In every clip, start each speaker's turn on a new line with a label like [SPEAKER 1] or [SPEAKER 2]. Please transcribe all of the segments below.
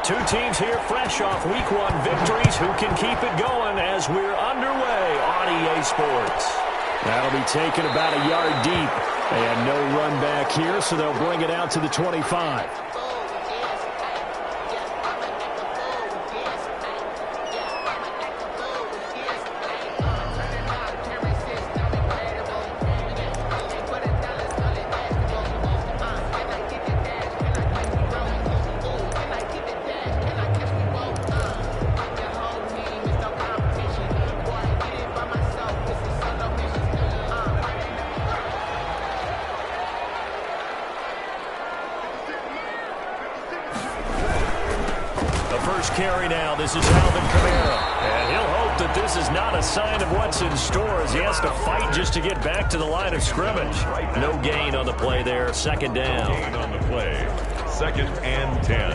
[SPEAKER 1] Two teams here fresh off Week 1 victories. Who can keep it going as we're underway on EA Sports? That'll be taken about a yard deep. And no run back here, so they'll bring it out to the 25. Carry now. This is Alvin Kamara. And he'll hope that this is not a sign of what's in store as he has to fight just to get back to the line of scrimmage. No gain on the play there. Second down.
[SPEAKER 2] No gain on the play. 2nd and 10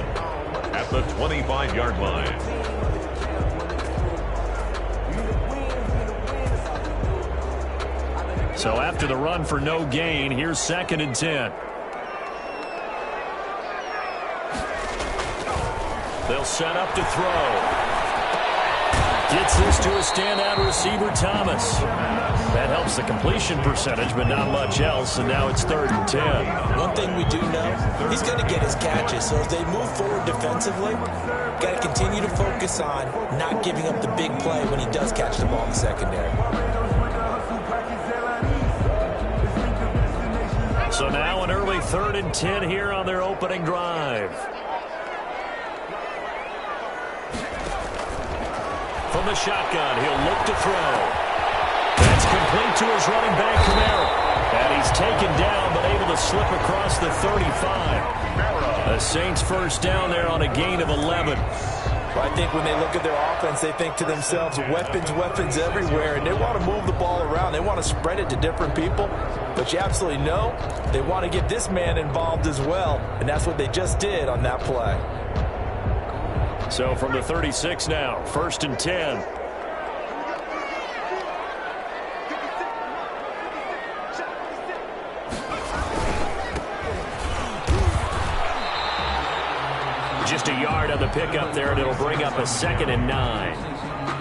[SPEAKER 2] at the 25-yard line.
[SPEAKER 1] So after the run for no gain, here's 2nd and 10. They'll set up to throw. Gets this to a standout receiver, Thomas. That helps the completion percentage, but not much else, and now it's 3rd and 10.
[SPEAKER 3] One thing we do know, he's going to get his catches, so as they move forward defensively, got to continue to focus on not giving up the big play when he does catch the ball in the secondary.
[SPEAKER 1] So now an early 3rd and 10 here on their opening drive. From the shotgun, he'll look to throw. That's complete to his running back, Kamara. And he's taken down, but able to slip across the 35. The Saints first down there on a gain of 11.
[SPEAKER 3] Well, I think when they look at their offense, they think to themselves, weapons everywhere, and they want to move the ball around. They want to spread it to different people. But you absolutely know they want to get this man involved as well, and that's what they just did on that play.
[SPEAKER 1] So from the 36 now, 1st and 10. Just a yard on the pickup there, and it'll bring up a 2nd and 9.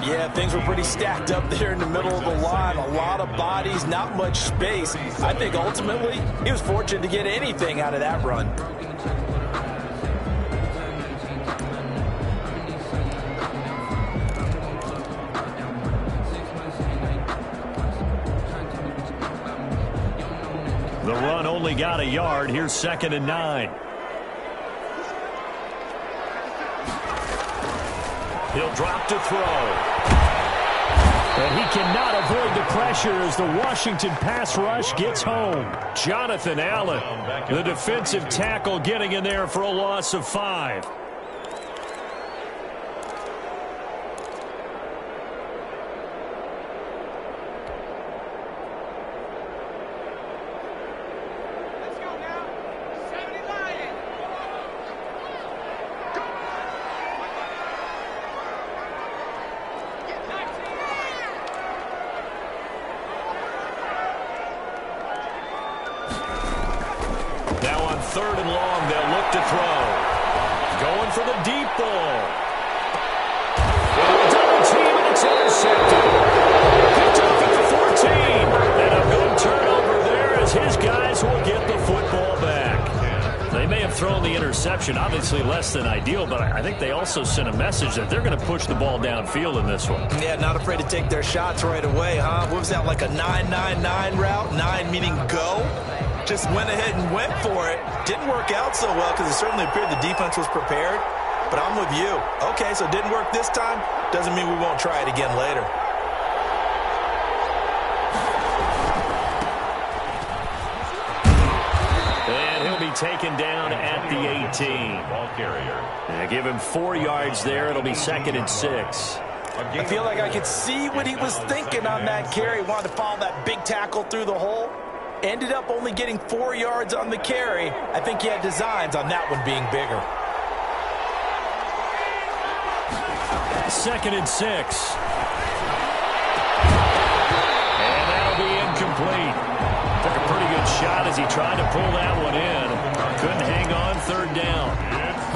[SPEAKER 3] Yeah, things were pretty stacked up there in the middle of the line. A lot of bodies, not much space. I think ultimately he was fortunate to get anything out of that run.
[SPEAKER 1] The run only got a yard. Here's 2nd and 9. He'll drop to throw. And he cannot avoid the pressure as the Washington pass rush gets home. Jonathan Allen, the defensive tackle, getting in there for a loss of 5. Now on 3rd and long, they'll look to throw. Going for the deep ball. Double team, and it's intercepted. Picked up at the 14. And a good turnover there as his guys will get the football back. They may have thrown the interception, obviously less than ideal, but I think they also sent a message that they're going to push the ball downfield in this one.
[SPEAKER 3] Yeah, not afraid to take their shots right away, huh? What was that, like a 9-9-9 route? 9 meaning go? Just went ahead and went for it. Didn't work out so well because it certainly appeared the defense was prepared. But I'm with you. Okay, so it didn't work this time. Doesn't mean we won't try it again later.
[SPEAKER 1] And he'll be taken down at the 18.
[SPEAKER 2] Ball carrier.
[SPEAKER 1] And give him 4 yards there. It'll be 2nd and 6.
[SPEAKER 3] I feel like I could see what he was thinking on that carry. Wanted to follow that big tackle through the hole. Ended up only getting 4 yards on the carry. I think he had designs on that one being bigger.
[SPEAKER 1] 2nd and 6. And that'll be incomplete. Took a pretty good shot as he tried to pull that one in. Couldn't hang on 3rd down.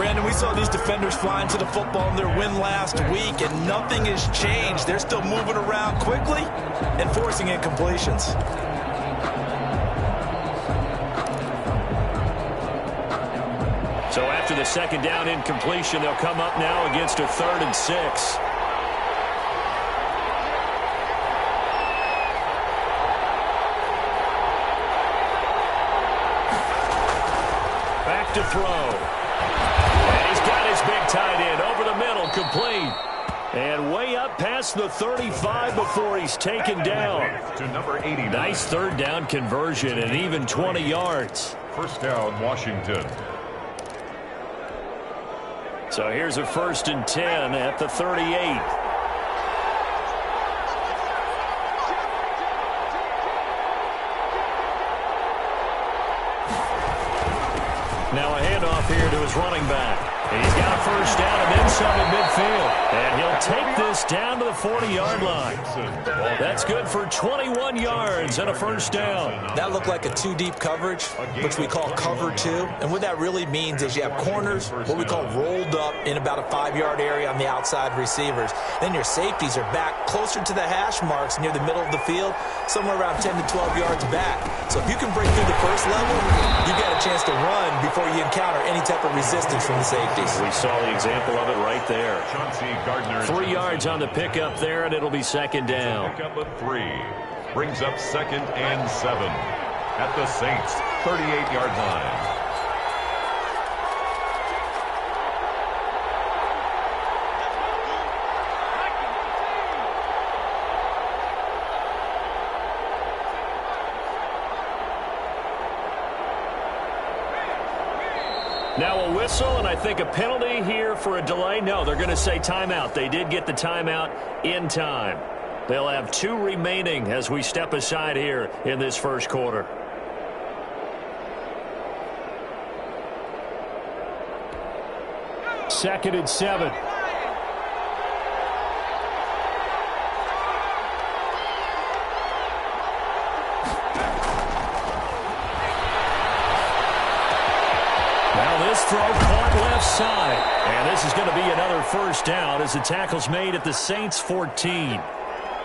[SPEAKER 3] Brandon, we saw these defenders flying to the football in their win last week, and nothing has changed. They're still moving around quickly and forcing incompletions.
[SPEAKER 1] So after the second down incompletion, they'll come up now against a 3rd and 6. Back to throw. And he's got his big tight end over the middle, complete. And way up past the 35 before he's taken down.
[SPEAKER 2] To number 89.
[SPEAKER 1] Nice 3rd down conversion and even 20 yards.
[SPEAKER 2] First down, Washington.
[SPEAKER 1] So here's a 1st and 10 at the 38. Now a handoff here to his running back. And he's got a 1st down and then some at midfield. And he'll take this down to the 40-yard line. That's good for 21 yards and a 1st down.
[SPEAKER 3] That looked like a 2-deep coverage, which we call cover 2. And what that really means is you have corners, what we call rolled up in about a 5-yard area on the outside receivers. Then your safeties are back closer to the hash marks near the middle of the field, somewhere around 10 to 12 yards back. So if you can break through the first level, you got a chance to run before you encounter any type of resistance from the safeties.
[SPEAKER 1] We saw the example of it right there. 3 yards on the pickup there, and it'll be 2nd down.
[SPEAKER 2] Pickup of 3. Brings up 2nd and 7. At the Saints' 38-yard line.
[SPEAKER 1] Now a whistle, and I think a penalty here for a delay. No, they're going to say timeout. They did get the timeout in time. They'll have 2 remaining as we step aside here in this first quarter. Second and 7. This throw caught left side. And this is going to be another 1st down as the tackle's made at the Saints' 14.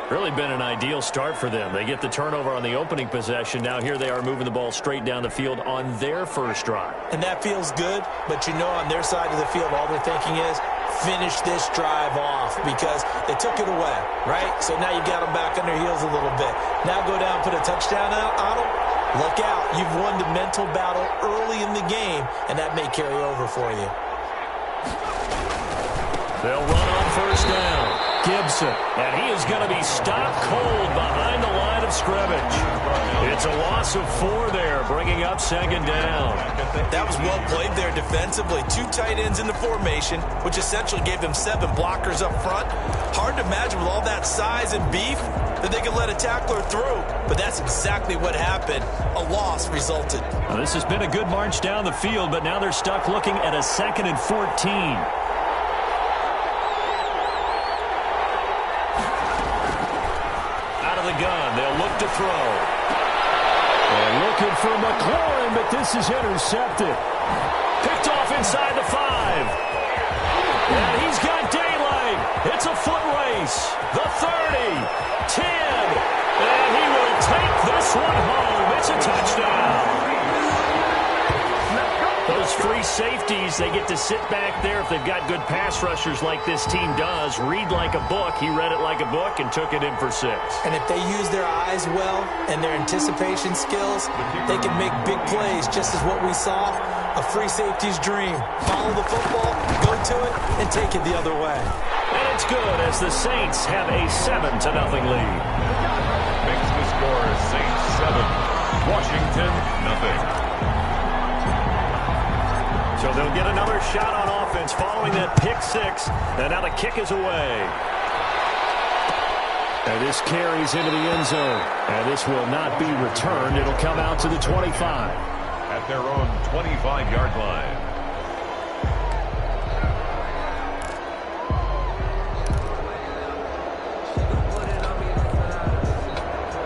[SPEAKER 1] Really been an ideal start for them. They get the turnover on the opening possession. Now here they are moving the ball straight down the field on their first drive.
[SPEAKER 3] And that feels good, but you know on their side of the field all they're thinking is finish this drive off because they took it away, right? So now you got them back on their heels a little bit. Now go down, put a touchdown on them. Look out. You've won the mental battle early in the game, and that may carry over for you.
[SPEAKER 1] They'll run on 1st down. Gibson. And he is going to be stopped cold behind the line of scrimmage. It's a loss of 4 there, bringing up 2nd down.
[SPEAKER 3] That was well played there defensively. 2 tight ends in the formation, which essentially gave them 7 blockers up front. Hard to imagine with all that size and beef that they could let a tackler through. But that's exactly what happened. A loss resulted.
[SPEAKER 1] Well, this has been a good march down the field, but now they're stuck looking at a 2nd and 14. The gun. They'll look to throw. And looking for McLaurin, but this is intercepted. Picked off inside the 5. And he's got daylight. It's a foot race. The 30, 10. And he will take this one home. It's a touchdown. Those free safeties, they get to sit back there if they've got good pass rushers like this team does. Read like a book. He read it like a book and took it in for 6.
[SPEAKER 3] And if they use their eyes well and their anticipation skills, they can make big plays, just as what we saw. A free safety's dream. Follow the football, go to it, and take it the other way.
[SPEAKER 1] And it's good as the Saints have a 7-0 lead.
[SPEAKER 2] Makes the score Saints 7, Washington nothing.
[SPEAKER 1] So they'll get another shot on offense following that pick 6. And now the kick is away. And this carries into the end zone. And this will not be returned. It'll come out to the 25.
[SPEAKER 2] At their own 25-yard line.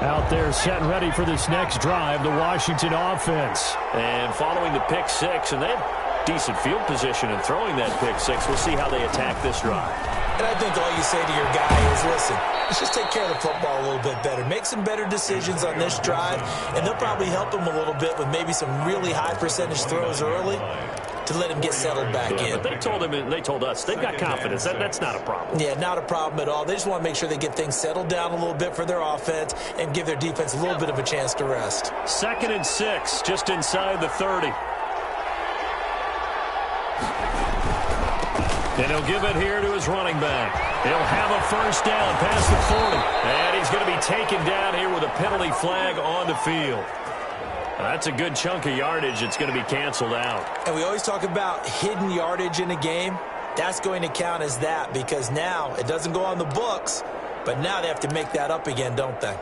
[SPEAKER 1] Out there set and ready for this next drive, the Washington offense. And following the pick 6, and they've decent field position in throwing that pick six. We'll see how they attack this drive.
[SPEAKER 3] And I think all you say to your guy is, listen, let's just take care of the football a little bit better. Make some better decisions on this drive, and they'll probably help him a little bit with maybe some really high percentage throws early to let him get settled back in.
[SPEAKER 1] But they told us they've got confidence. That's not a problem.
[SPEAKER 3] Yeah, not a problem at all. They just want to make sure they get things settled down a little bit for their offense and give their defense a little bit of a chance to rest.
[SPEAKER 1] 2nd and 6, just inside the 30. And he'll give it here to his running back. He'll have a first down past the 40. And he's going to be taken down here with a penalty flag on the field. That's a good chunk of yardage. It's going to be canceled out.
[SPEAKER 3] And we always talk about hidden yardage in a game. That's going to count as that because now it doesn't go on the books, but now they have to make that up again, don't they?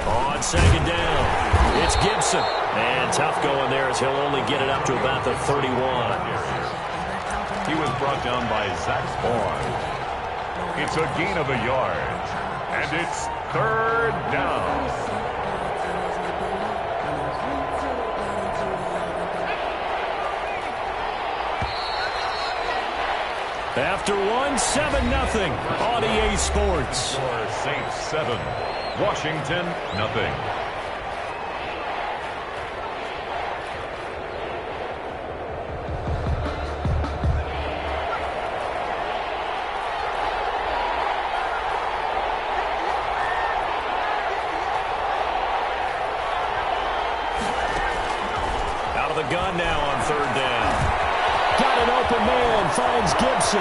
[SPEAKER 1] On 2nd down, it's Gibson. And tough going there as he'll only get it up to about the 31.
[SPEAKER 2] He was brought down by Zach Bourne. It's a gain of a yard. And it's 3rd down.
[SPEAKER 1] After 7-0 on EA Sports.
[SPEAKER 2] For Saints 7, Washington nothing.
[SPEAKER 1] The gun now on 3rd down. Got an open man, finds Gibson.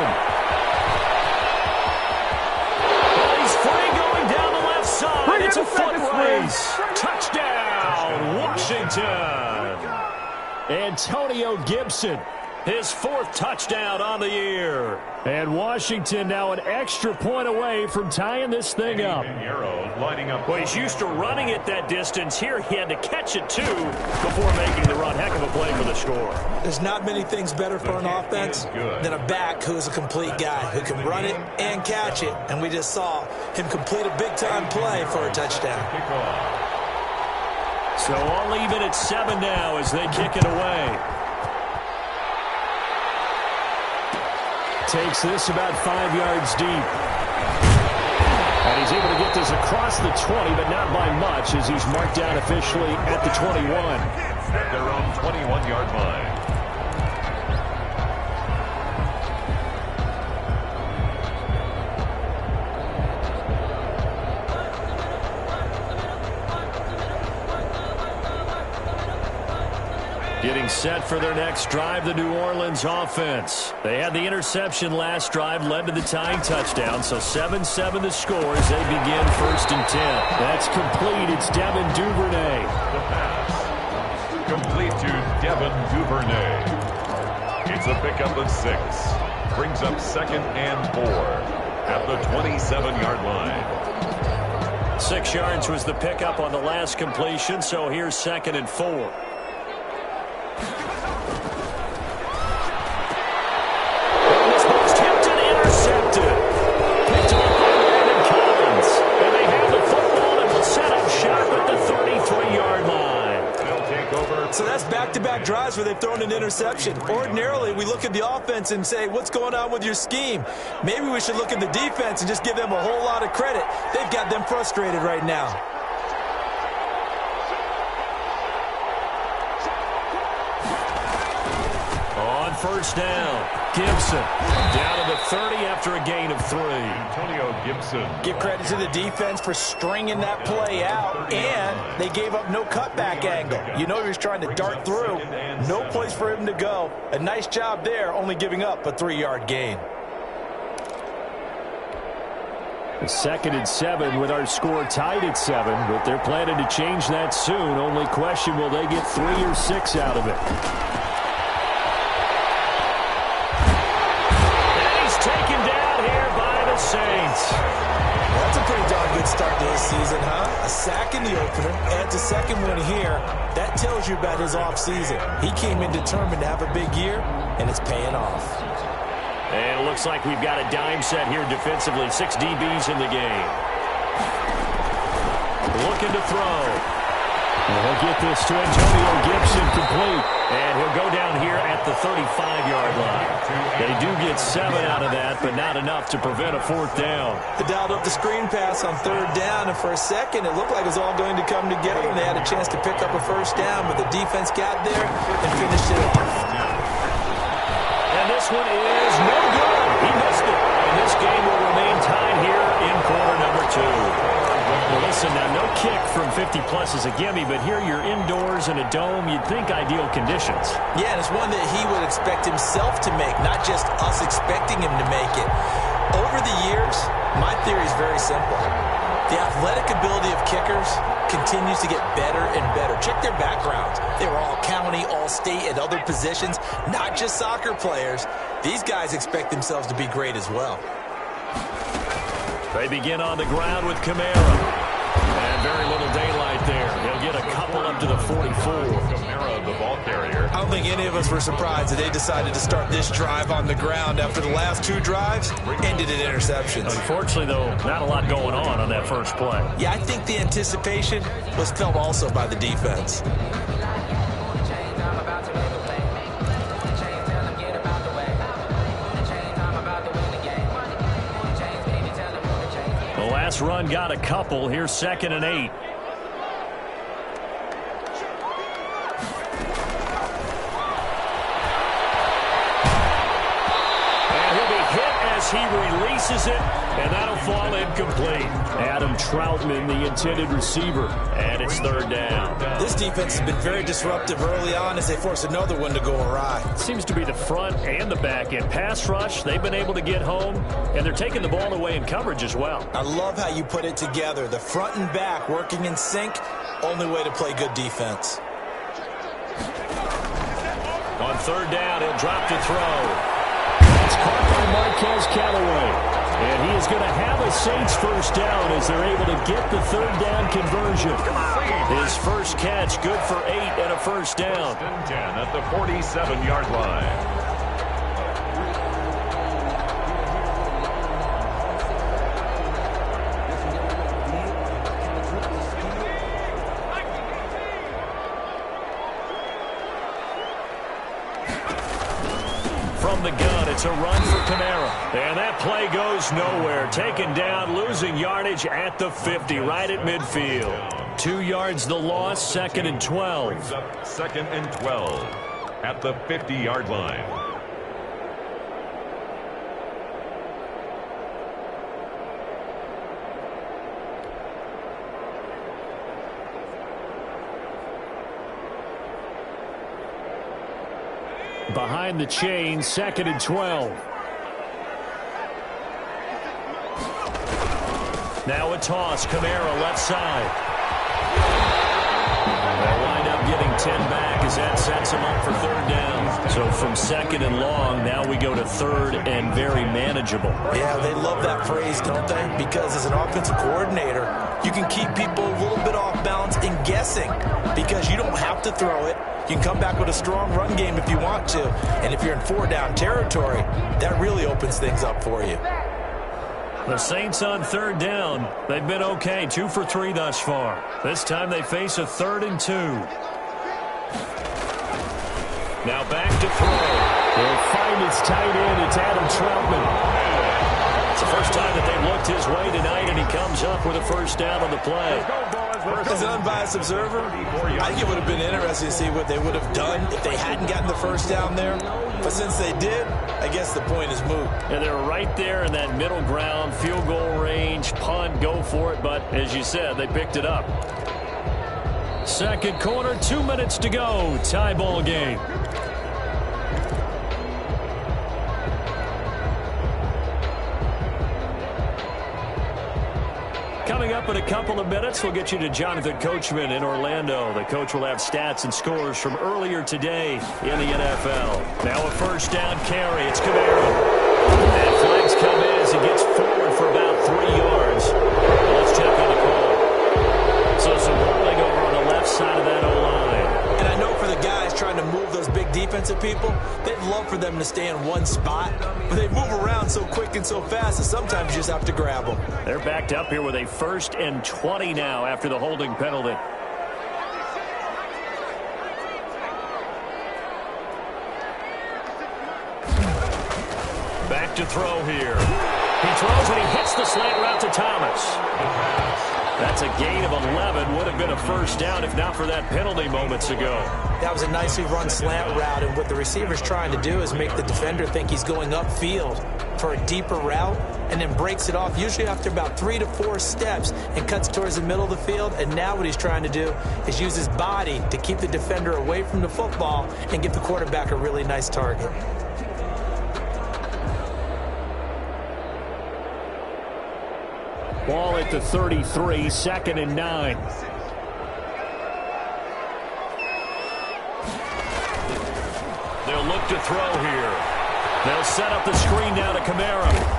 [SPEAKER 1] Well, he's free going down the left side. It's a foot race. Touchdown, Washington. Antonio Gibson, his 4th touchdown on the year. And Washington now an extra point away from tying this thing up.
[SPEAKER 2] Lining up.
[SPEAKER 1] Well, he's used to running it that distance. Here he had to catch it, too, before making the run. Heck of a play for the score.
[SPEAKER 3] There's not many things better for an offense than a back who's a complete guy, who can run it and catch it. And we just saw him complete a big-time play for a touchdown.
[SPEAKER 1] So all even at 7 now as they kick it away. Takes this about 5 yards deep. And he's able to get this across the 20, but not by much as he's marked down officially at the 21.
[SPEAKER 2] At their own 21-yard line.
[SPEAKER 1] Getting set for their next drive, the New Orleans offense. They had the interception last drive, led to the tying touchdown, so 7-7 the score as they begin 1st and 10. That's complete. It's Devin Duvernay.
[SPEAKER 2] The pass. Complete to Devin Duvernay. It's a pickup of 6. Brings up 2nd and 4 at the 27-yard line.
[SPEAKER 1] 6 yards was the pickup on the last completion, so here's 2nd and 4.
[SPEAKER 3] So that's back-to-back drives where they've thrown an interception. Ordinarily, we look at the offense and say, what's going on with your scheme? Maybe we should look at the defense and just give them a whole lot of credit. They've got them frustrated right now.
[SPEAKER 1] On 1st down, Gibson down to the 30 after a gain of 3.
[SPEAKER 2] Antonio Gibson.
[SPEAKER 3] Give credit to the defense for stringing that play out, and they gave up no cutback angle. You know he was trying to dart through. No place for him to go. A nice job there, only giving up a 3-yard gain.
[SPEAKER 1] 2nd and 7 with our score tied at 7, but they're planning to change that soon. Only question, will they get 3 or 6 out of it? Saints.
[SPEAKER 3] Well, that's a pretty darn good start to his season, huh? A sack in the opener, adds a second one here. That tells you about his offseason. He came in determined to have a big year, and it's paying off.
[SPEAKER 1] And it looks like we've got a dime set here defensively. 6 DBs in the game. Looking to throw. And he'll get this to Antonio Gibson complete. And he'll go down here at the 35-yard line. They do get 7 out of that, but not enough to prevent a 4th down.
[SPEAKER 3] They dialed up the screen pass on 3rd down, and for a second it looked like it was all going to come together, and they had a chance to pick up a 1st down, but the defense got there and finished it off.
[SPEAKER 1] And this one is no good. He missed it. And this game will remain tied here in quarter number 2. Well, listen, now, no kick from 50-plus is a gimme, but here you're indoors in a dome. You'd think ideal conditions.
[SPEAKER 3] Yeah, and it's one that he would expect himself to make, not just us expecting him to make it. Over the years, my theory is very simple. The athletic ability of kickers continues to get better and better. Check their backgrounds. They were all county, all state, at other positions, not just soccer players. These guys expect themselves to be great as well.
[SPEAKER 1] They begin on the ground with Kamara. And very little daylight there. He'll get a couple up to the 44.
[SPEAKER 2] Kamara, the ball carrier.
[SPEAKER 3] I don't think any of us were surprised that they decided to start this drive on the ground after the last 2 drives ended in interceptions.
[SPEAKER 1] Unfortunately, though, not a lot going on that first play.
[SPEAKER 3] Yeah, I think the anticipation was felt also by the defense.
[SPEAKER 1] The last run got a couple. Here's 2nd and 8. And he'll be hit as he releases it, and that'll fall incomplete. Adam Troutman, the intended receiver, and it's 3rd down.
[SPEAKER 3] This defense has been very disruptive early on as they force another one to go awry.
[SPEAKER 1] Seems to be the front and the back end. Pass rush, they've been able to get home, and they're taking the ball away in coverage as well.
[SPEAKER 3] I love how you put it together. The front and back working in sync, only way to play good defense.
[SPEAKER 1] On 3rd down, he'll drop to throw. It's caught by Marquez Callaway. And he is going to have a Saints 1st down as they're able to get the 3rd down conversion. His first catch, good for 8 and a 1st down.
[SPEAKER 2] 10 at the 47-yard line.
[SPEAKER 1] From the gun, it's a run for Kamara. And that play goes nowhere. Taken down, losing yardage at the 50, right at midfield. 2 yards the loss, 2nd and 12.
[SPEAKER 2] 2nd and 12 at the 50-yard line.
[SPEAKER 1] Behind the chain, 2nd and 12. Now a toss, Kamara left side. They'll wind up getting 10 back as that sets him up for 3rd down. So from 2nd and long, now we go to 3rd and very manageable.
[SPEAKER 3] Yeah, they love that phrase, don't they? Because as an offensive coordinator, you can keep people a little bit off balance and guessing because you don't have to throw it. You can come back with a strong run game if you want to. And if you're in 4-down territory, that really opens things up for you.
[SPEAKER 1] The Saints on 3rd down. They've been okay, 2 for 3 thus far. This time they face a 3rd and 2. Now back to throw. They'll find his tight end. It's Adam Troutman. It's the first time that they've looked his way tonight, and he comes up with a 1st down on the play.
[SPEAKER 3] As an unbiased observer, I think it would have been interesting to see what they would have done if they hadn't gotten the 1st down there. But since they did, I guess the point is moot.
[SPEAKER 1] And they're right there in that middle ground, field goal range, punt, go for it. But as you said, they picked it up. 2nd quarter, 2 minutes to go. Tie ball game. Coming up in a couple of minutes, we'll get you to Jonathan Coachman in Orlando. The coach will have stats and scores from earlier today in the NFL. Now a 1st down carry. It's Kamara. And flags come in as he gets forward for about 3 yards. Let's check on the call. So some rolling over on the left side of that O-line.
[SPEAKER 3] And I know for the guys trying to move those big defense defensive people, they'd love for them to stay in one spot, but they move around so quick and so fast that sometimes you just have to grab them.
[SPEAKER 1] They're backed up here with a 1st and 20 now after the holding penalty. Back to throw here. He throws and he hits the slant route to Thomas. That's a gain of 11. Would have been a first down if not for that penalty moments ago.
[SPEAKER 3] That was a nicely run slant route, and what the receiver's trying to do is make the defender think he's going upfield for a deeper route, and then breaks it off, usually after about 3 to 4 steps, and cuts towards the middle of the field. And now what he's trying to do is use his body to keep the defender away from the football and give the quarterback a really nice target.
[SPEAKER 1] Ball at the 33, 2nd and 9. They'll look to throw here. They'll set up the screen now to Kamara.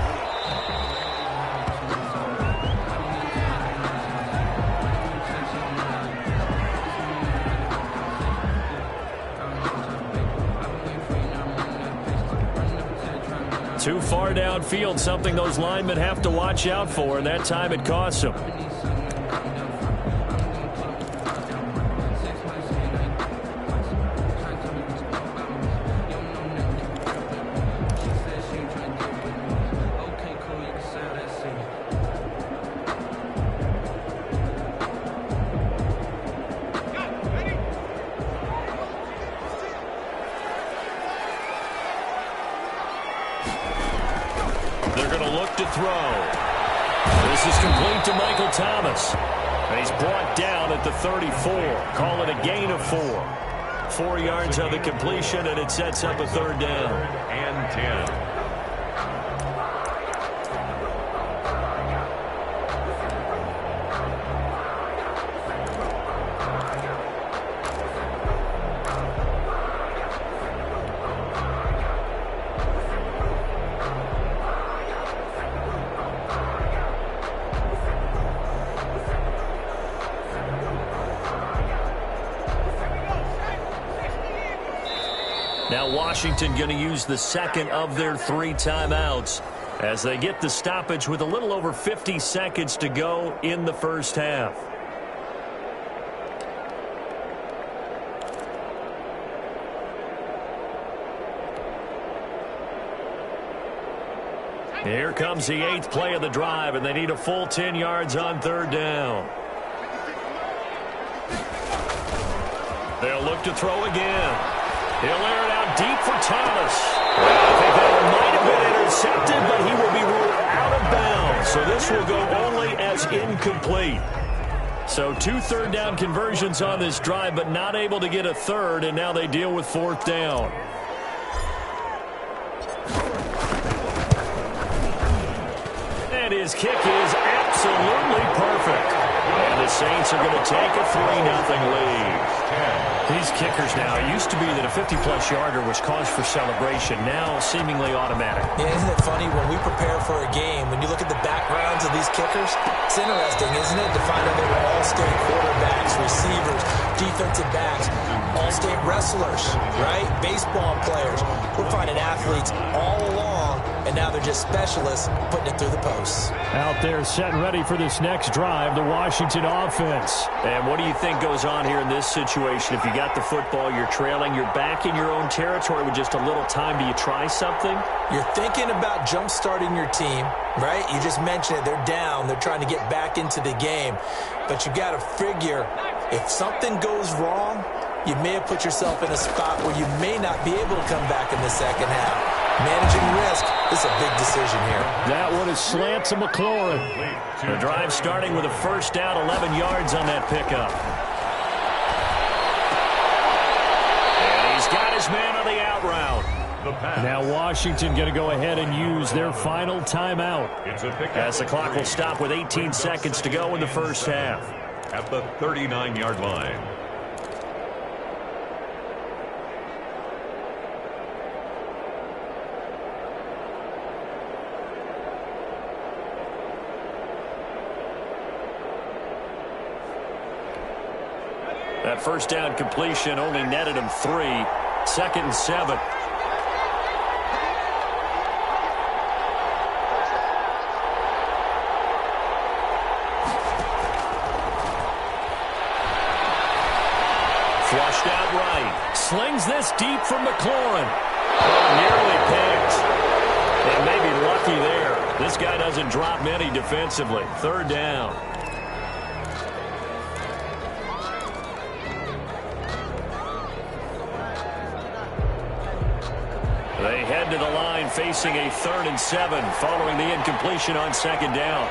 [SPEAKER 1] Too far downfield, something those linemen have to watch out for, and that time it costs them. They're going to look to throw. This is complete to Michael Thomas. And he's brought down at the 34. Call it a gain of 4. 4 yards on the completion, and it sets up a 3rd down.
[SPEAKER 2] And 10.
[SPEAKER 1] Now Washington going to use the 2nd of their 3 timeouts as they get the stoppage with a little over 50 seconds to go in the first half. Here comes the 8th play of the drive, and they need a full 10 yards on 3rd down. They'll look to throw again. He'll air it out deep for Thomas. I think that one might have been intercepted, but he will be ruled out of bounds. So this will go only as incomplete. So 2 third down conversions on this drive, but not able to get a 3rd, and now they deal with 4th down. And his kick is absolutely perfect. And the Saints are going to take a 3-0 lead. These kickers now, it used to be that a 50-plus yarder was cause for celebration. Now seemingly automatic.
[SPEAKER 3] Yeah, isn't it funny when we prepare for a game, when you look at the backgrounds of these kickers, it's interesting, isn't it, to find out they were all-state quarterbacks, receivers, defensive backs, all-state wrestlers, right? Baseball players. We're finding athletes all along, and now they're just specialists putting it through the posts.
[SPEAKER 1] Out there set and ready for this next drive, the Washington offense. And what do you think goes on here in this situation? If you got the football, you're trailing, you're back in your own territory with just a little time. Do you try something?
[SPEAKER 3] You're thinking about jump-starting your team, right? You just mentioned it. They're down. They're trying to get back into the game. But you got to figure, if something goes wrong, you may have put yourself in a spot where you may not be able to come back in the second half. Managing risk is a big decision here. That one is slant to McLaurin.
[SPEAKER 1] The drive starting with a first down, 11 yards on that pickup. And he's got his man on the out route. Now Washington going to go ahead and use their final timeout as the clock will stop with 18 seconds to go in the first half.
[SPEAKER 2] At the 39-yard line.
[SPEAKER 1] That first down completion only netted him 3. 2nd and 7. Flushed out right. Slings this deep from McLaurin. Oh, nearly picked. And maybe lucky there. This guy doesn't drop many defensively. 3rd down. They head to the line facing a 3rd and 7 following the incompletion on 2nd down.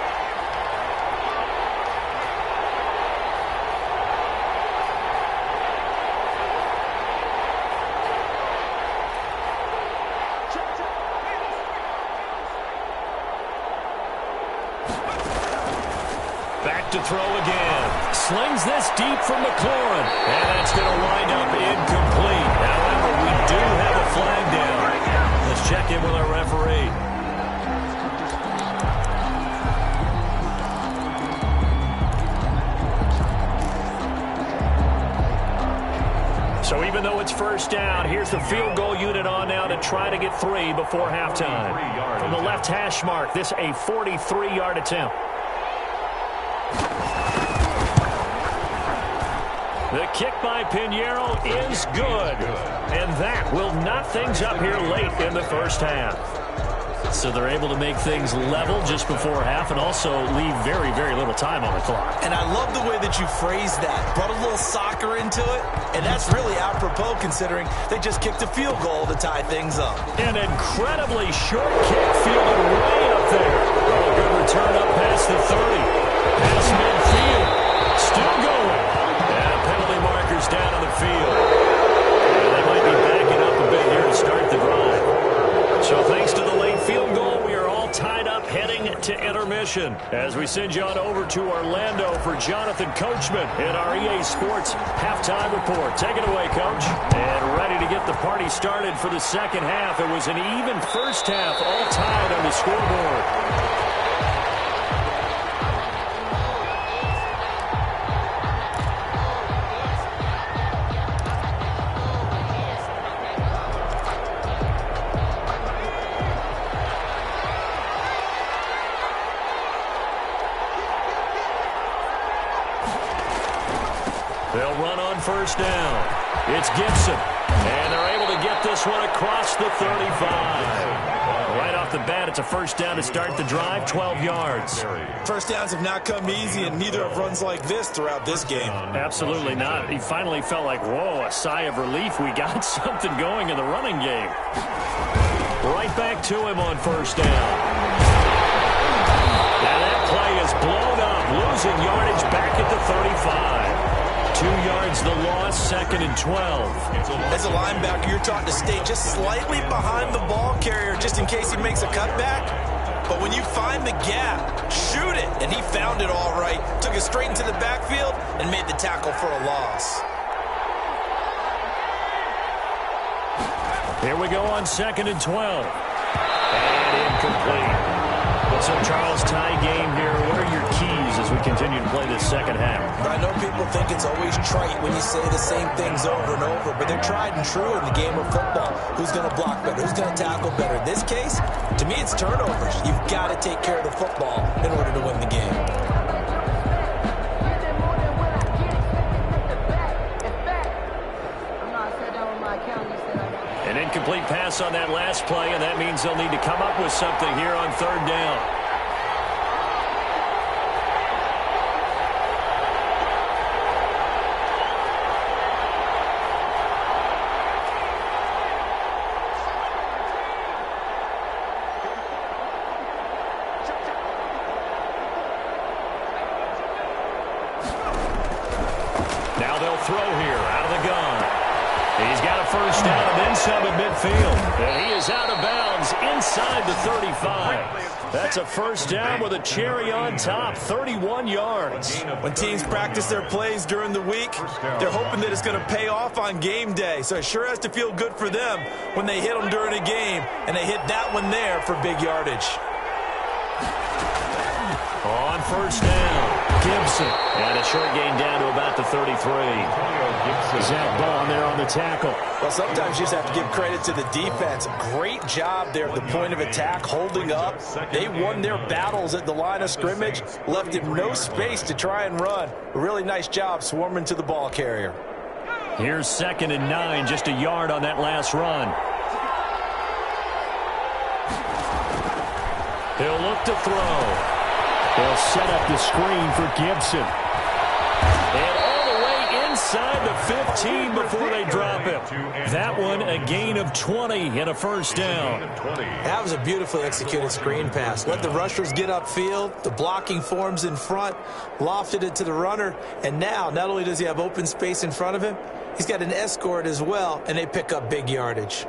[SPEAKER 1] Back to throw again. Slings this deep from McLaurin. And that's going to wind up incomplete. However, we do have a flag down. Let's check in with our referee. So even though it's 1st down, here's the field goal unit on now to try to get 3 before halftime. From the left hash mark, this a 43-yard attempt. The kick by Pinheiro is good. And that will knot things up here late in the 1st half. So they're able to make things level just before half and also leave very, very little time on the clock.
[SPEAKER 3] And I love the way that you phrased that. Brought a little soccer into it. And that's really apropos considering they just kicked a field goal to tie things up.
[SPEAKER 1] An incredibly short kick fielded way up there. Oh, a good return up past the 30. Past midfield. Still going. And penalty markers down on the field. And they might be backing up a bit here to start the drive. So thanks to the late field goal, we are all tied up heading to intermission. As we send you on over to Orlando for Jonathan Coachman in our EA Sports halftime report. Take it away, Coach. And ready to get the party started for the 2nd half. It was an even 1st half, all tied on the scoreboard. They'll run on 1st down. It's Gibson. And they're able to get this one across the 35. Right off the bat, it's a 1st down to start the drive, 12 yards.
[SPEAKER 3] 1st downs have not come easy, and neither have runs like this throughout this game.
[SPEAKER 1] Absolutely not. He finally felt like, whoa, a sigh of relief. We got something going in the running game. Right back to him on 1st down. Now that play is blown up, losing yardage back at the 35. 2 yards the loss, 2nd and 12.
[SPEAKER 3] As a linebacker, you're taught to stay just slightly behind the ball carrier just in case he makes a cutback. But when you find the gap, shoot it. And he found it all right. Took it straight into the backfield and made the tackle for a loss.
[SPEAKER 1] Here we go on 2nd and 12. And incomplete. So, Charles, tie game here. What are your keys as we continue to play this 2nd half?
[SPEAKER 3] I know people think it's always trite when you say the same things over and over, but they're tried and true in the game of football. Who's going to block better? Who's going to tackle better? In this case, to me, it's turnovers. You've got to take care of the football in order to win the game.
[SPEAKER 1] An incomplete pass on that last play, and that means they'll need to come up with something here on 3rd down. Now they'll throw here out of the gun. He's got a 1st down and then some at midfield. And he is out of bounds inside the 35. That's a 1st down with a cherry on top, 31 yards.
[SPEAKER 3] When teams practice their plays during the week, they're hoping that it's going to pay off on game day. So it sure has to feel good for them when they hit them during a game. And they hit that one there for big yardage.
[SPEAKER 1] On 1st down. Gibson. And a short gain down to about the 33. Zach Ball there on the tackle.
[SPEAKER 3] Well, sometimes you just have to give credit to the defense. Great job there at the point of attack, holding up. They won their battles at the line of scrimmage, left him no space to try and run. A really nice job swarming to the ball carrier.
[SPEAKER 1] Here's 2nd and 9, just a yard on that last run. He'll look to throw. They'll set up the screen for Gibson. And all the way inside the 15 before they drop him. That one a gain of 20 and a first down.
[SPEAKER 3] That was a beautifully executed screen pass. Let the rushers get upfield. The blocking forms in front. Lofted it to the runner. And now, not only does he have open space in front of him, he's got an escort as well, and they pick up big yardage.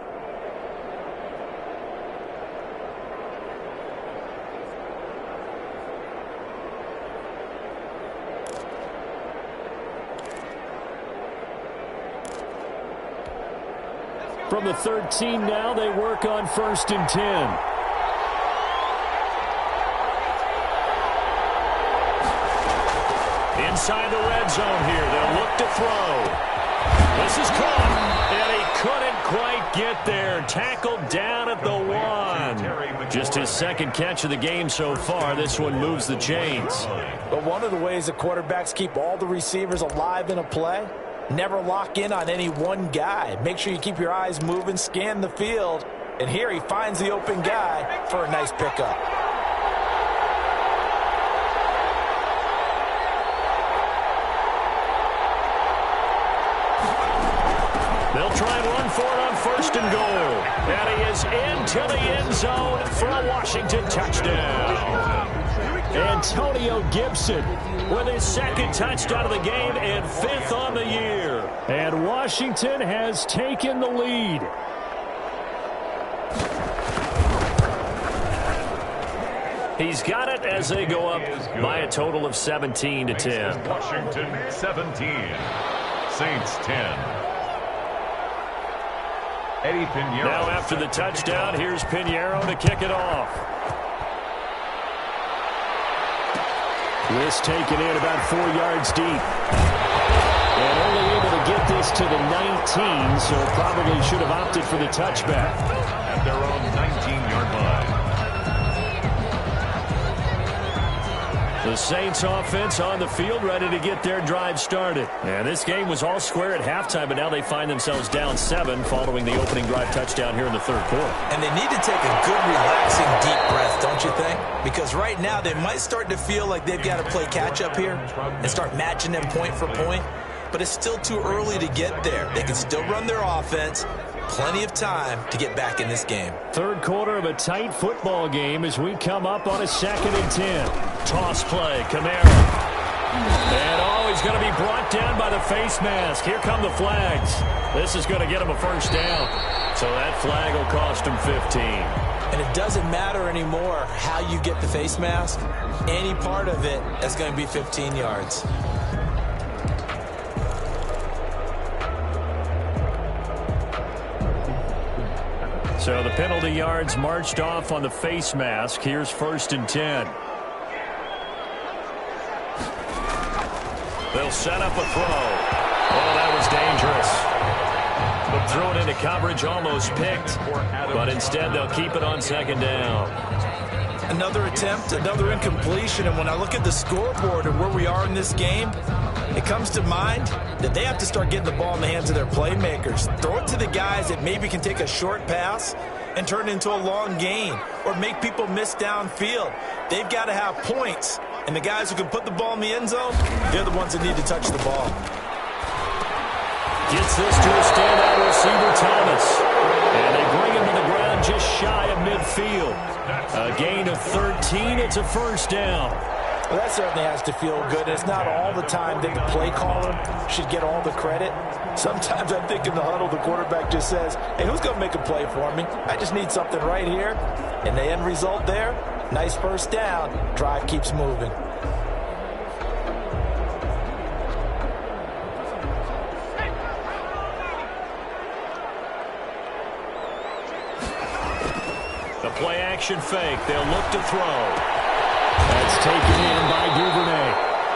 [SPEAKER 1] From the 13 now, they work on 1st and 10. Inside the red zone here. They'll look to throw. This is caught. And he couldn't quite get there. Tackled down at the 1. Just his 2nd catch of the game so far. This one moves the chains.
[SPEAKER 3] But one of the ways the quarterbacks keep all the receivers alive in a play, never lock in on any one guy. Make sure you keep your eyes moving, scan the field. And here he finds the open guy for a nice pickup.
[SPEAKER 1] They'll try and run for it on 1st and goal. And he is into the end zone for a Washington touchdown. Antonio Gibson with his 2nd touchdown of the game and 5th on the year. And Washington has taken the lead. He's got it as they go up by a total of 17-10.
[SPEAKER 2] Washington 17, Saints 10. Eddie Pinheiro.
[SPEAKER 1] Now after the touchdown, here's Pinheiro to kick it off. This taken in about 4 yards deep. And only able to get this to the 19, so probably should have opted for the touchback.
[SPEAKER 2] At their own 19-yard line.
[SPEAKER 1] The Saints offense on the field, ready to get their drive started. And this game was all square at halftime, but now they find themselves down 7 following the opening drive touchdown here in the 3rd quarter.
[SPEAKER 3] And they need to take a good, relaxing, deep breath, don't you think? Because right now they might start to feel like they've got to play catch-up here and start matching them point for point. But it's still too early to get there. They can still run their offense. Plenty of time to get back in this game.
[SPEAKER 1] 3rd quarter of a tight football game as we come up on a 2nd and 10. Toss play, Kamara. And he's going to be brought down by the face mask. Here come the flags. This is going to get him a first down. So that flag will cost him 15.
[SPEAKER 3] And it doesn't matter anymore how you get the face mask. Any part of it is going to be 15 yards.
[SPEAKER 1] So the penalty yards marched off on the face mask. Here's 1st and 10. They'll set up a throw. Oh, that was dangerous. But thrown into coverage, almost picked. But instead, they'll keep it on 2nd down.
[SPEAKER 3] Another attempt, another incompletion. And when I look at the scoreboard and where we are in this game, it comes to mind that they have to start getting the ball in the hands of their playmakers. Throw it to the guys that maybe can take a short pass and turn it into a long gain or make people miss downfield. They've got to have points. And the guys who can put the ball in the end zone, they're the ones that need to touch the ball.
[SPEAKER 1] Gets this to a standout receiver, Thomas. And they bring him to the ground just shy of midfield. A gain of 13. It's a first down.
[SPEAKER 3] Well, that certainly has to feel good. It's not all the time that the play caller should get all the credit. Sometimes I think in the huddle, the quarterback just says, hey, who's going to make a play for me? I just need something right here. And the end result there, nice first down. Drive keeps moving.
[SPEAKER 1] The play action fake. They'll look to throw. That's taken in by Duvernay.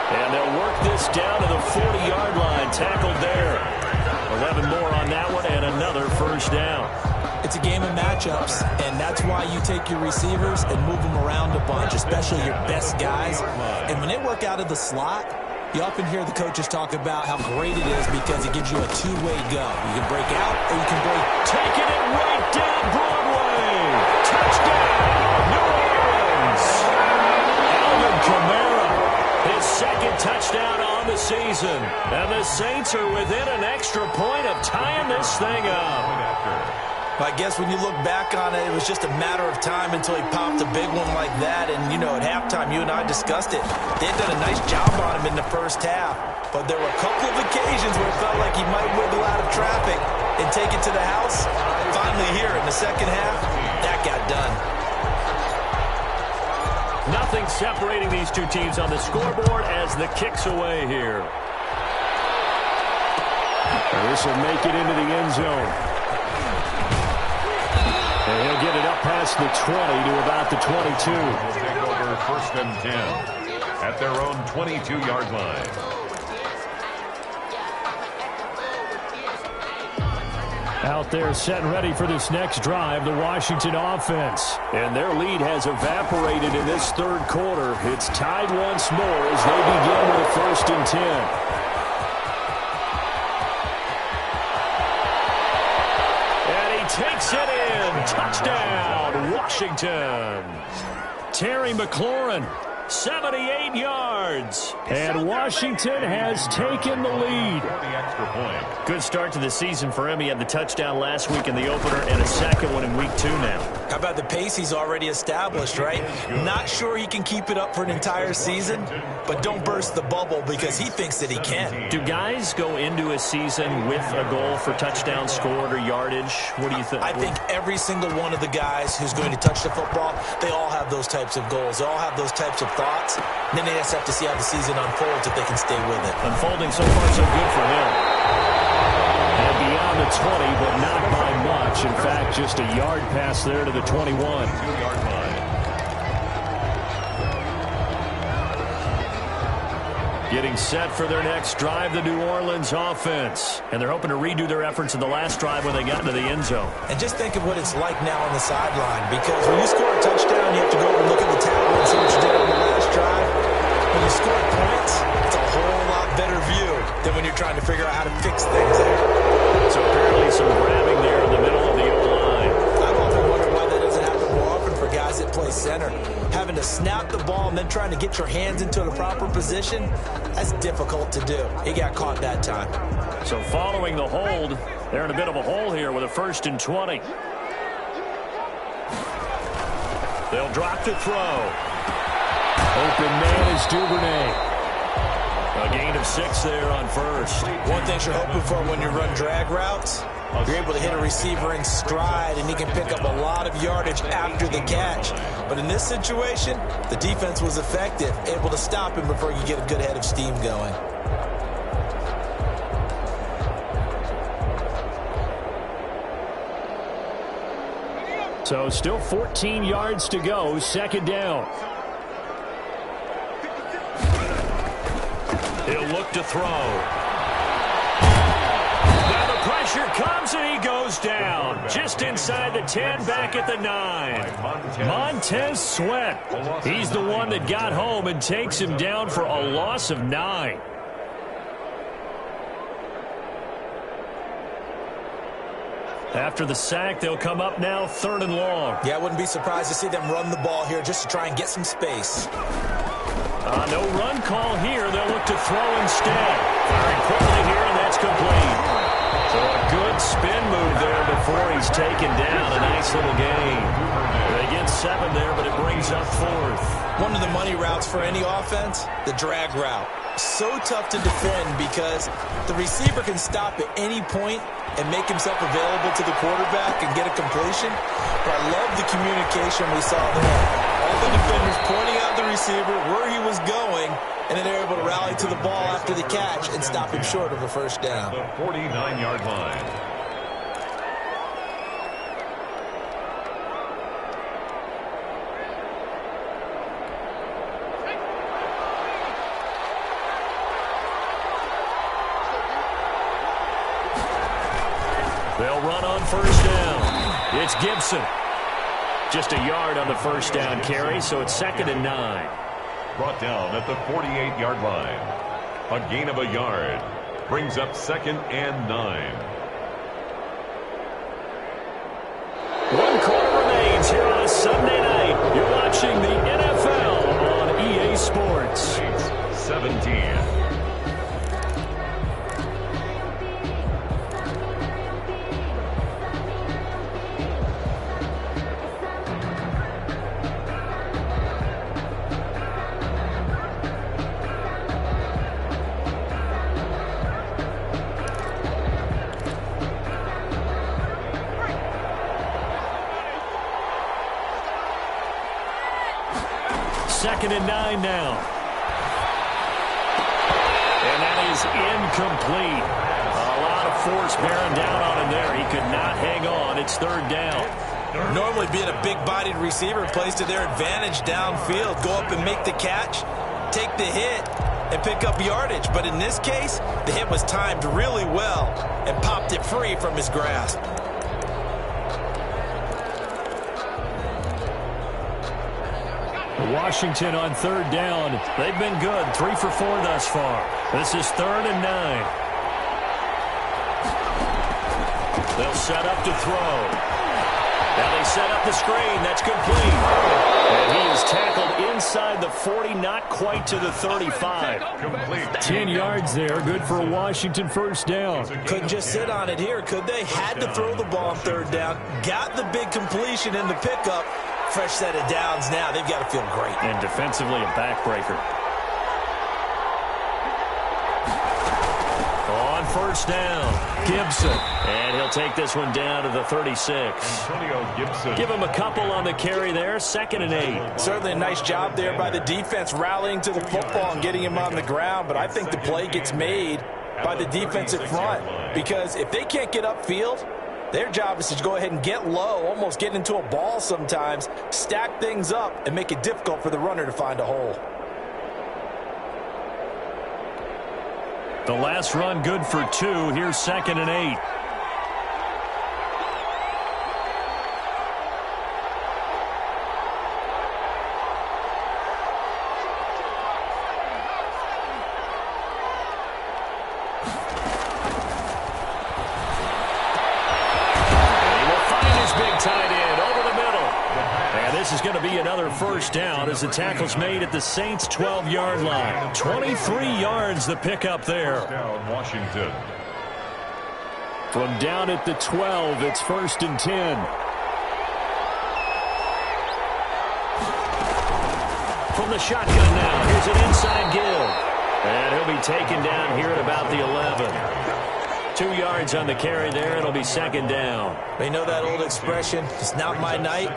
[SPEAKER 1] And they'll work this down to the 40-yard line. Tackled there. 11 more on that one and another first down.
[SPEAKER 3] It's a game of matchups, and that's why you take your receivers and move them around a bunch, especially your best guys. And when they work out of the slot, you often hear the coaches talk about how great it is because it gives you a two-way go. You can break out or you can break.
[SPEAKER 1] Taking it right down Broadway. Touchdown, New Orleans. Alvin Kamara, his second touchdown on the season. And the Saints are within an extra point of tying this thing up.
[SPEAKER 3] I guess when you look back on it, it was just a matter of time until he popped a big one like that. And, you know, at halftime, you and I discussed it. They'd done a nice job on him in the first half. But there were a couple of occasions where it felt like he might wiggle out of traffic and take it to the house. Finally here in the second half, that got done.
[SPEAKER 1] Nothing separating these two teams on the scoreboard as the kick's away here. This will make it into the end zone. And he'll get it up past the 20 to about the 22.
[SPEAKER 2] Will take over first and 10 at their own 22-yard line.
[SPEAKER 1] Out there set and ready for this next drive, the Washington offense. And their lead has evaporated in this third quarter. It's tied once more as they begin with a first and 10. Takes it in. Touchdown, Washington. Terry McLaurin, 78 yards. And Washington has taken the lead. Good start to the season for him. He had the touchdown last week in the opener and a second one in week 2 now.
[SPEAKER 3] How about the pace he's already established, right? Not sure he can keep it up for an entire season, but don't burst the bubble because he thinks that he can.
[SPEAKER 1] Do guys go into a season with a goal for touchdown scored or yardage? What do you think?
[SPEAKER 3] I think every single one of the guys who's going to touch the football, they all have those types of goals. They all have those types of thoughts. Then they just have to see how the season unfolds if they can stay with it.
[SPEAKER 1] Unfolding so far so good for him. And beyond the 20, but not by much. In fact, just a yard pass there to the 21.
[SPEAKER 2] 2-yard line.
[SPEAKER 1] Getting set for their next drive, the New Orleans offense. And they're hoping to redo their efforts in the last drive when they got into the end zone.
[SPEAKER 3] And just think of what it's like now on the sideline. Because when you score a touchdown, you have to go over and look at the table and see what you did on the last drive. When you score points, it's a whole lot better view than when you're trying to figure out how to fix things there.
[SPEAKER 1] So apparently some grabbing there in the middle of the O-line.
[SPEAKER 3] I've often wondered why that doesn't happen more often for guys that play center. Having to snap the ball and then trying to get your hands into the proper position, that's difficult to do. He got caught that time.
[SPEAKER 1] So following the hold, they're in a bit of a hole here with a first and 20. They'll drop to throw. Open man is Duvernay. A gain of 6 there on first.
[SPEAKER 3] One thing you're hoping for when you run drag routes, you're able to hit a receiver in stride, and he can pick up a lot of yardage after the catch. But in this situation, the defense was effective, able to stop him before you get a good head of steam going.
[SPEAKER 1] So still 14 yards to go, second down. He'll look to throw. Now the pressure comes and he goes down. Just inside the 10, back at the 9. Montez Sweat. He's the one that got home and takes him down for a loss of 9. After the sack, they'll come up now 3rd and long.
[SPEAKER 3] Yeah, I wouldn't be surprised to see them run the ball here just to try and get some space.
[SPEAKER 1] No run call here. They'll look to throw instead. Firing quickly here, and that's complete. So a good spin move there before he's taken down. A nice little gain. They get 7 there, but it brings up 4th.
[SPEAKER 3] One of the money routes for any offense, the drag route. So tough to defend because the receiver can stop at any point and make himself available to the quarterback and get a completion. But I love the communication we saw there. All the defenders pointing out the receiver, where he was going, and then they're able to rally to the ball after the catch and stop him short of a first down.
[SPEAKER 2] The 49-yard line.
[SPEAKER 1] on first down. It's Gibson. Just a yard on the first down carry, so it's 2nd and 9.
[SPEAKER 2] Brought down at the 48-yard line. A gain of a yard. Brings up 2nd and 9.
[SPEAKER 1] 1 quarter remains here on a Sunday night. You're watching the NFL on EA Sports.
[SPEAKER 2] 17.
[SPEAKER 1] Second and 9 now. And that is incomplete. A lot of force bearing down on him there. He could not hang on. It's 3rd down.
[SPEAKER 3] Normally being a big-bodied receiver plays to their advantage downfield. Go up and make the catch, take the hit, and pick up yardage. But in this case, the hit was timed really well and popped it free from his grasp.
[SPEAKER 1] Washington on 3rd down. They've been good. 3 for 4 thus far. This is 3rd and 9. They'll set up to throw. Now they set up the screen. That's complete. And he is tackled inside the 40, not quite to the 35.
[SPEAKER 2] Complete.
[SPEAKER 1] 10 yards there. Good for a Washington first down.
[SPEAKER 3] Couldn't just sit on it here, could they? Had to throw the ball on 3rd down. Got the big completion in the pickup. Fresh set of downs now. They've got to feel great.
[SPEAKER 1] And defensively, a backbreaker. On first down, Gibson. And he'll take this one down to the 36.
[SPEAKER 2] Antonio Gibson.
[SPEAKER 1] Give him a couple on the carry there. 2nd and 8.
[SPEAKER 3] Certainly a nice job there by the defense rallying to the football and getting him on the ground. But I think the play gets made by the defensive front. Because if they can't get upfield, their job is to go ahead and get low, almost get into a ball sometimes, stack things up, and make it difficult for the runner to find a hole.
[SPEAKER 1] The last run good for 2. Here's 2nd and 8. This is going to be another first down as the tackle's made at the Saints' 12-yard line. 23 yards the pickup there.
[SPEAKER 2] Down Washington.
[SPEAKER 1] From down at the 12, it's 1st and 10. From the shotgun now, here's an inside give. And he'll be taken down here at about the 11. 2 yards on the carry there. It'll be 2nd down.
[SPEAKER 3] You know that old expression, it's not my night.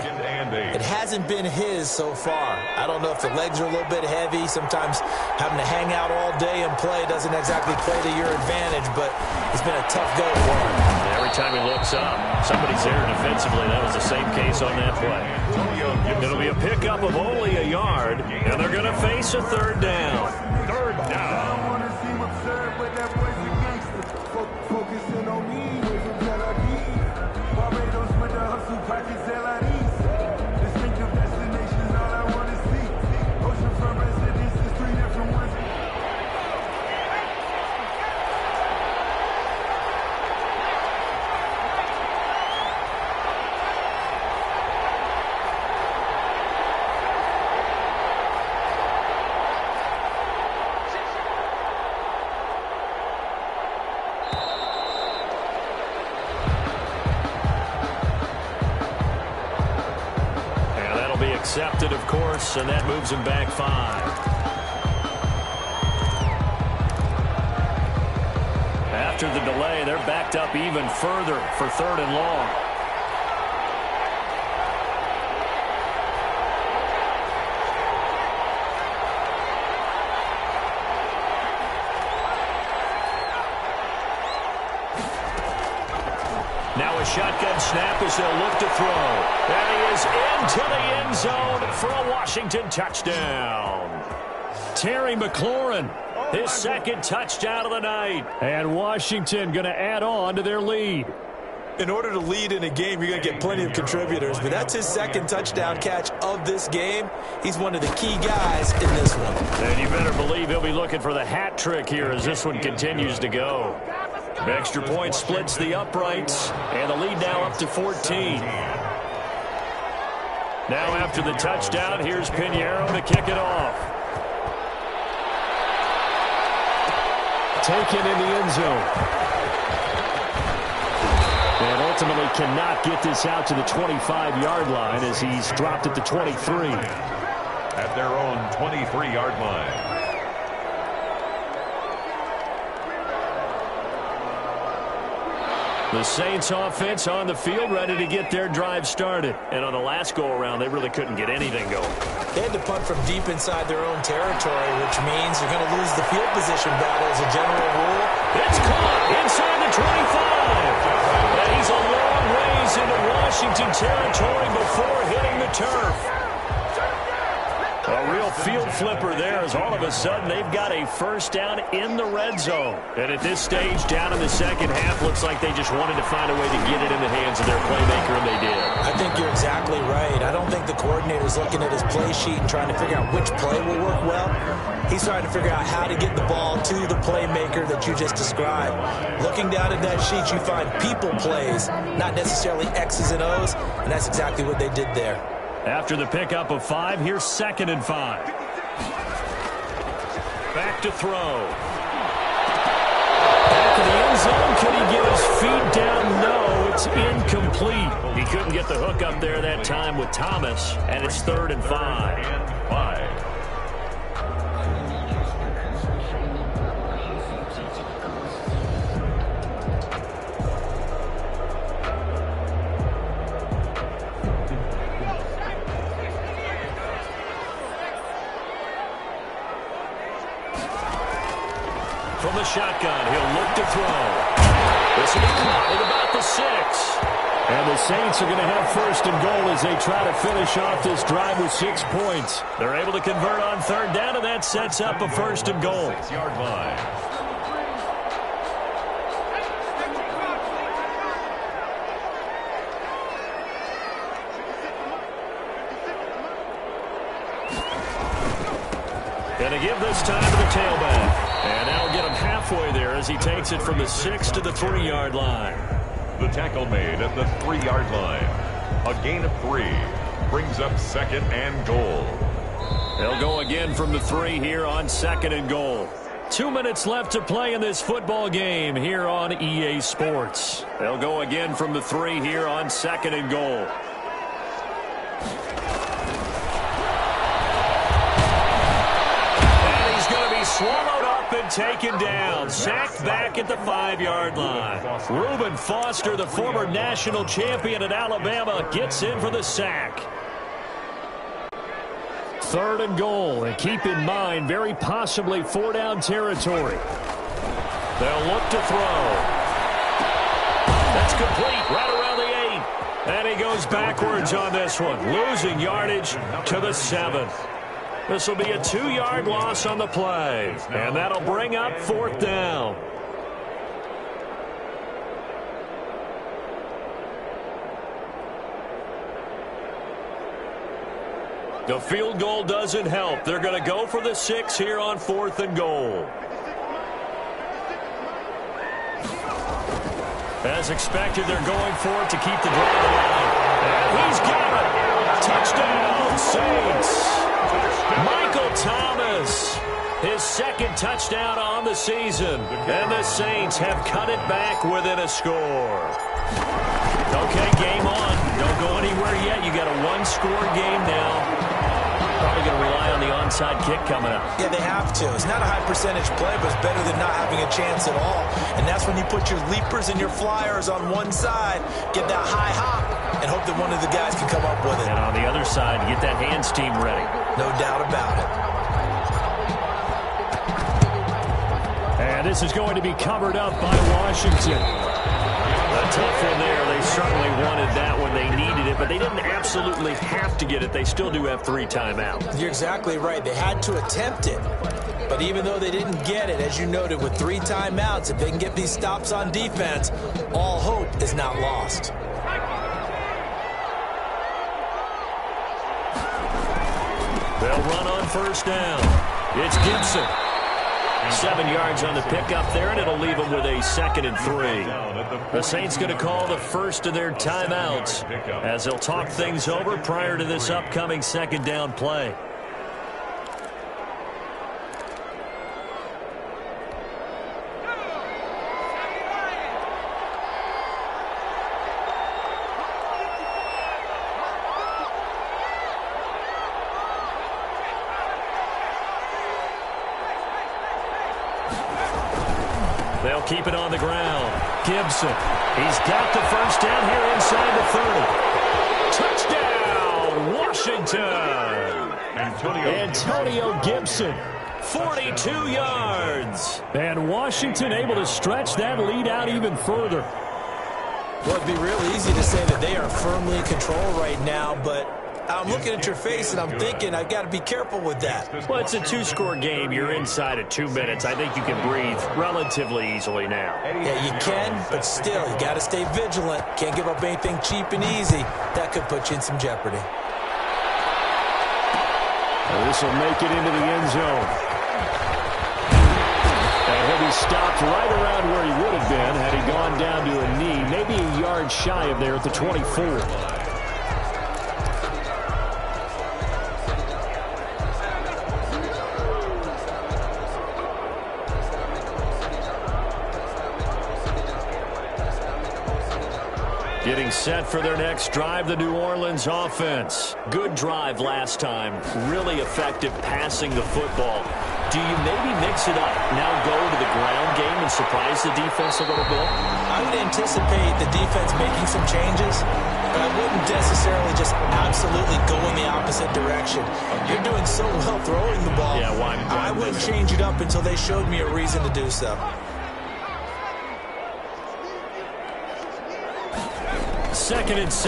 [SPEAKER 3] It hasn't been his so far. I don't know if the legs are a little bit heavy. Sometimes having to hang out all day and play doesn't exactly play to your advantage, but it's been a tough go for him.
[SPEAKER 1] Every time he looks up, somebody's there defensively. That was the same case on that play. It'll be a pickup of only a yard, and they're going to face a 3rd down.
[SPEAKER 2] 3rd down.
[SPEAKER 4] Focusing on me, waiting till I leave. Barbados with the hustle, pockets LIDs. Distinctive destinations, all I want to see. Oceanfront residences, 3 different ones.
[SPEAKER 1] Accepted, of course, and that moves him back 5. After the delay, they're backed up even further for 3rd and long. Now a shotgun snap as they'll look to throw. And he is into the end zone for a Washington touchdown. Terry McLaurin, his 2nd touchdown of the night. And Washington going to add on to their lead.
[SPEAKER 3] In order to lead in a game, you're going to get plenty of contributors, but that's his second touchdown catch of this game. He's one of the key guys in this one.
[SPEAKER 1] And you better believe he'll be looking for the hat trick here as this one continues to go. Extra point splits the uprights, and the lead now up to 14. Now after the touchdown, here's Pinheiro to kick it off. Taken in the end zone. And ultimately cannot get this out to the 25-yard line as he's dropped at the 23.
[SPEAKER 2] At their own 23-yard line.
[SPEAKER 1] The Saints offense on the field ready to get their drive started. And on the last go-around, they really couldn't get anything going.
[SPEAKER 3] They had to punt from deep inside their own territory, which means you're going to lose the field position battle as a general rule.
[SPEAKER 1] It's caught inside the 25. And he's a long ways into Washington territory before hitting the turf. A real field flipper there as all of a sudden they've got a first down in the red zone. And at this stage, down in the second half, looks like they just wanted to find a way to get it in the hands of their playmaker, and they did.
[SPEAKER 3] I think you're exactly right. I don't think the coordinator's looking at his play sheet and trying to figure out which play will work well. He's trying to figure out how to get the ball to the playmaker that you just described. Looking down at that sheet, you find people plays, not necessarily X's and O's, and that's exactly what they did there.
[SPEAKER 1] After the pickup of 5, here's 2nd and 5. Back to throw. Back to the end zone. Can he get his feet down? No, it's incomplete. He couldn't get the hook up there that time with Thomas, and it's 3rd and 5. From the shotgun, he'll look to throw. This will be caught at about the 6. And the Saints are going to have 1st and goal as they try to finish off this drive with 6 points. They're able to convert on 3rd down, and that sets up a 1st and goal.
[SPEAKER 2] 6-yard line.
[SPEAKER 1] Going to give this time to the tailback. And that'll get him halfway there as he takes it from the 6 to the 3-yard line.
[SPEAKER 2] The tackle made at the 3-yard line. A gain of 3 brings up 2nd and goal.
[SPEAKER 1] They'll go again from the 3 here on 2nd and goal. 2 minutes left to play in this football game here on EA Sports. They'll go again from the 3 here on 2nd and goal. Swallowed up and taken down. Sacked back at the 5-yard line. Reuben Foster, the former national champion at Alabama, gets in for the sack. 3rd and goal. And keep in mind, very possibly 4-down territory. They'll look to throw. That's complete right around the 8. And he goes backwards on this one. Losing yardage to the 7. This will be a 2-yard loss on the play, and that'll bring up 4th down. The field goal doesn't help. They're going to go for the 6 here on 4th and goal. As expected, they're going for it to keep the drive alive. And he's got it. Touchdown, Saints. Michael Thomas, his 2nd touchdown on the season. And the Saints have cut it back within a score. Okay, game on. Don't go anywhere yet. You got a 1-score game now. Probably going to rely on the onside kick coming up.
[SPEAKER 3] Yeah, they have to. It's not a high percentage play, but it's better than not having a chance at all. And that's when you put your leapers and your flyers on one side, get that high hop, and hope that one of the guys can come up with it.
[SPEAKER 1] And on the other side, get that hands team ready.
[SPEAKER 3] No doubt about it.
[SPEAKER 1] And this is going to be covered up by Washington. A tough one there. They certainly wanted that when they needed it, but they didn't absolutely have to get it. They still do have 3 timeouts.
[SPEAKER 3] You're exactly right. They had to attempt it. But even though they didn't get it, as you noted, with 3 timeouts, if they can get these stops on defense, all hope is not lost.
[SPEAKER 1] They'll run on first down. It's Gibson. 7 yards on the pickup there, and it'll leave them with a 2nd and 3. The Saints going to call the first of their timeouts as they'll talk things over prior to this upcoming 2nd down play. They'll keep it on the ground. Gibson, he's got the first down here inside the 30. Touchdown, Washington. Antonio Gibson, 42 yards. And Washington able to stretch that lead out even further.
[SPEAKER 3] Well, it'd be real easy to say that they are firmly in control right now, but I'm looking at your face and I'm thinking I've got to be careful with that.
[SPEAKER 1] Well, it's a 2-score game. You're inside of 2 minutes. I think you can breathe relatively easily now.
[SPEAKER 3] Yeah, you can, but still, you got to stay vigilant. Can't give up anything cheap and easy. That could put you in some jeopardy.
[SPEAKER 1] Well, this will make it into the end zone. And he'll be stopped right around where he would have been had he gone down to a knee, maybe a yard shy of there at the 24. Getting set for their next drive, the New Orleans offense. Good drive last time. Really effective passing the football. Do you maybe mix it up, now go to the ground game and surprise the defense a little bit?
[SPEAKER 3] I would anticipate the defense making some changes, but I wouldn't necessarily just absolutely go in the opposite direction. You're doing so well throwing the ball.
[SPEAKER 1] Yeah, why?
[SPEAKER 3] I wouldn't change it up until they showed me a reason to do so.
[SPEAKER 1] 2nd and 6.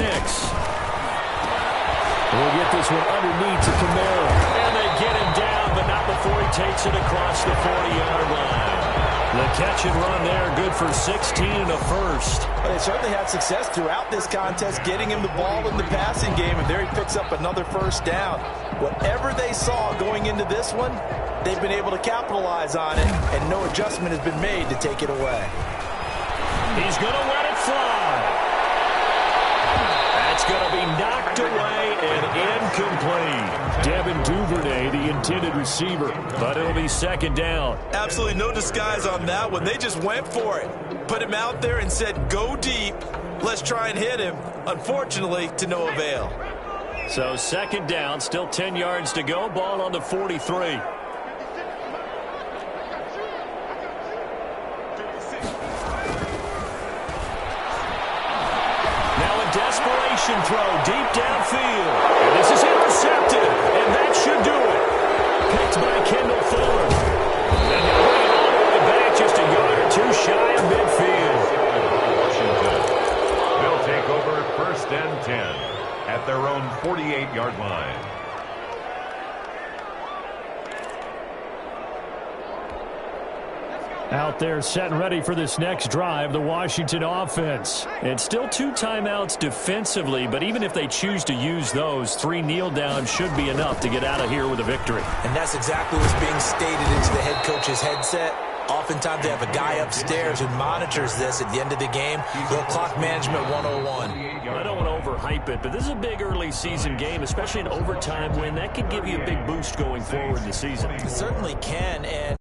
[SPEAKER 1] We'll get this one underneath to Kamara. And they get him down, but not before he takes it across the 40-yard line. The catch and run there, good for 16 and a first.
[SPEAKER 3] Well, they certainly had success throughout this contest, getting him the ball in the passing game, and there he picks up another first down. Whatever they saw going into this one, they've been able to capitalize on it, and no adjustment has been made to take it away.
[SPEAKER 1] He's going to let it fly. That's going to be knocked away and incomplete. Devin Duvernay, the intended receiver, but it'll be 2nd down.
[SPEAKER 3] Absolutely no disguise on that one. They just went for it. Put him out there and said, go deep. Let's try and hit him. Unfortunately, to no avail.
[SPEAKER 1] So 2nd down, still 10 yards to go. Ball on the 43. Desperation throw deep downfield. And this is intercepted. And that should do it. Picked by Kendall Fuller. And he'll bring it all the way back just a yard or 2 shy of midfield.
[SPEAKER 2] Washington. They'll take over 1st and 10 at their own 48-yard line.
[SPEAKER 1] Out there set and ready for this next drive, the Washington offense. And still 2 timeouts defensively, but even if they choose to use those, 3 kneel downs should be enough to get out of here with a victory.
[SPEAKER 3] And that's exactly what's being stated into the head coach's headset. Oftentimes they have a guy upstairs who monitors this at the end of the game. Little clock management 101.
[SPEAKER 1] I don't want to overhype it, but this is a big early season game, especially an overtime win. That can give you a big boost going forward in the season.
[SPEAKER 3] It certainly can, and